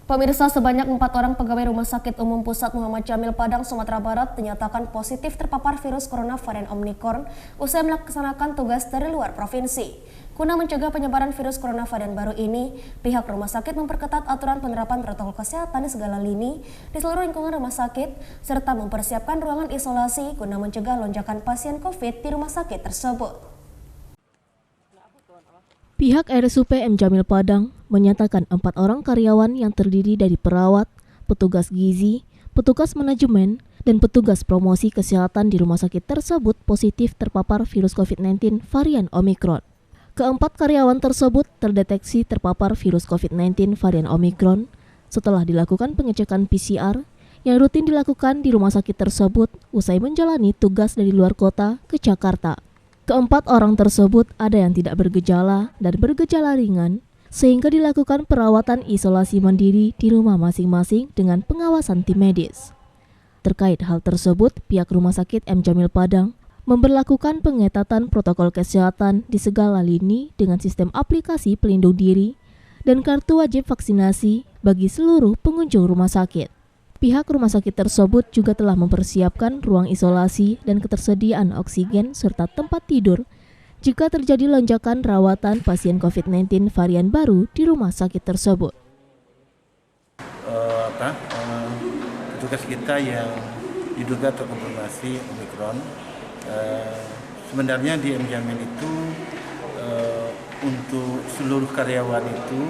Pemirsa, sebanyak 4 orang pegawai Rumah Sakit Umum Pusat Muhammad Jamil Padang, Sumatera Barat dinyatakan positif terpapar virus corona varian Omicron usai melaksanakan tugas dari luar provinsi. Guna mencegah penyebaran virus corona varian baru ini, pihak rumah sakit memperketat aturan penerapan protokol kesehatan di segala lini di seluruh lingkungan rumah sakit, serta mempersiapkan ruangan isolasi guna mencegah lonjakan pasien COVID di rumah sakit tersebut. Pihak RSUP M. Jamil Padang menyatakan 4 orang karyawan yang terdiri dari perawat, petugas gizi, petugas manajemen, dan petugas promosi kesehatan di rumah sakit tersebut positif terpapar virus COVID-19 varian Omicron. Keempat karyawan tersebut terdeteksi terpapar virus COVID-19 varian Omicron setelah dilakukan pengecekan PCR yang rutin dilakukan di rumah sakit tersebut usai menjalani tugas dari luar kota ke Jakarta. Keempat orang tersebut ada yang tidak bergejala dan bergejala ringan, sehingga dilakukan perawatan isolasi mandiri di rumah masing-masing dengan pengawasan tim medis. Terkait hal tersebut, pihak Rumah Sakit M. Jamil Padang memberlakukan pengetatan protokol kesehatan di segala lini dengan sistem aplikasi pelindung diri dan kartu wajib vaksinasi bagi seluruh pengunjung rumah sakit. Pihak rumah sakit tersebut juga telah mempersiapkan ruang isolasi dan ketersediaan oksigen serta tempat tidur jika terjadi lonjakan rawatan pasien COVID-19 varian baru di rumah sakit tersebut. Petugas kita yang diduga terkonfirmasi Omicron, sebenarnya di M. Jamil itu untuk seluruh karyawan itu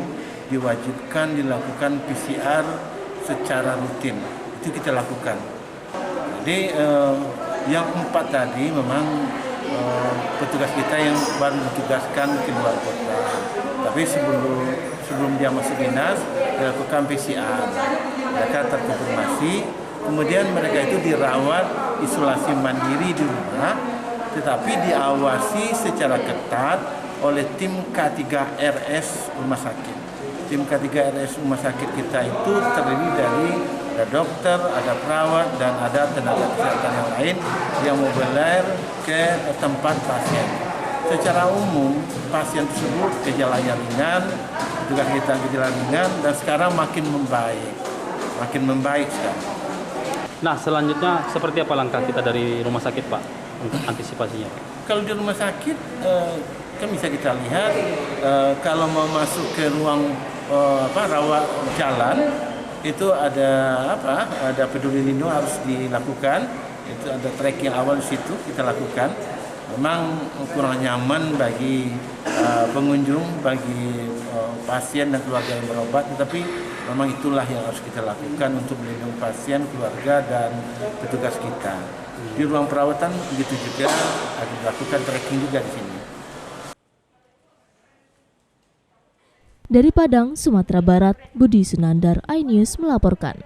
diwajibkan dilakukan PCR secara rutin, itu kita lakukan. Jadi yang 4 tadi memang petugas kita yang baru ditugaskan ke luar kota. Tapi sebelum dia masuk dinas dilakukan PCR, mereka terkonfirmasi. Kemudian mereka itu dirawat isolasi mandiri di rumah, tetapi diawasi secara ketat oleh tim K3RS rumah sakit. Tim K3RS rumah sakit kita itu terdiri dari ada dokter, ada perawat, dan ada tenaga kesehatan yang lain yang mobilir ke tempat pasien. Secara umum, pasien tersebut gejalanya ringan, juga kita gejala ringan, dan sekarang makin membaik sekarang. Nah, selanjutnya seperti apa langkah kita dari rumah sakit, Pak, untuk antisipasinya? Kalau di rumah sakit, kan bisa kita lihat kalau mau masuk ke ruang rawat jalan itu ada peduli lindung harus dilakukan. Itu ada tracking awal di situ kita lakukan. Memang kurang nyaman bagi pengunjung, bagi pasien dan keluarga yang berobat, tetapi memang itulah yang harus kita lakukan untuk melindungi pasien, keluarga, dan petugas kita. Di ruang perawatan begitu juga ada dilakukan tracking juga di sini. Dari Padang, Sumatera Barat, Budi Sunandar, iNews melaporkan.